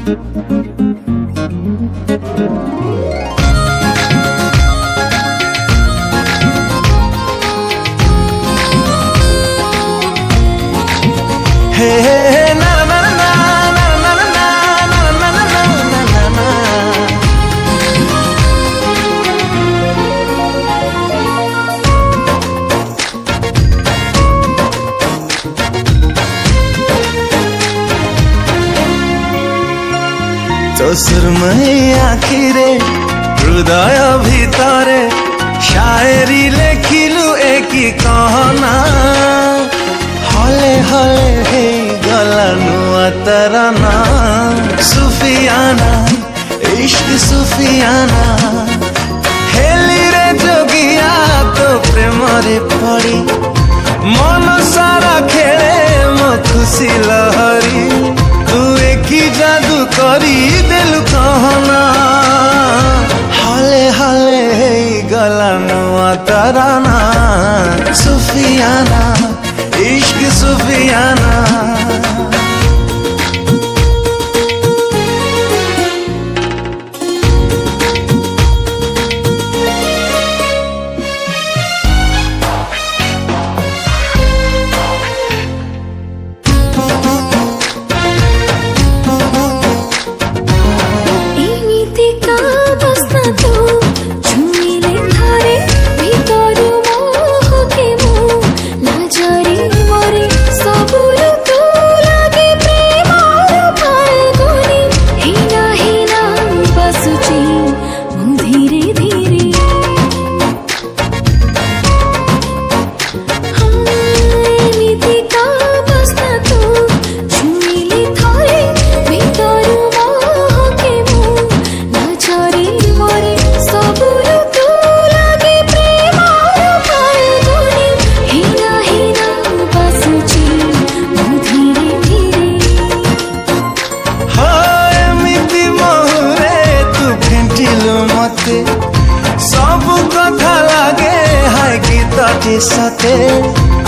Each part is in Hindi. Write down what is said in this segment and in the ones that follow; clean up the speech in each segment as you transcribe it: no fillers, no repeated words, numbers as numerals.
हे ना ना ना ना ना ना ना ना ना ना ना ना। तो सुरमई आखिरे हृदय भितरे शायरी लेखिलु एकी कहना हले हले हे गला नुआ तराना सुफियाना इश्क सुफियाना हेली रे जोगिया तो प्रेम रे पड़ी मन सारा खेले मो खुशी लहरी तू एक जादू करी दिल कहना हले हले हे गला नुआ तराना सुफियाना इश्क सुफियाना। सब कथा लागे हाय गीत सते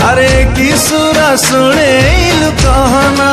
अरे की सुरा सुने कहना।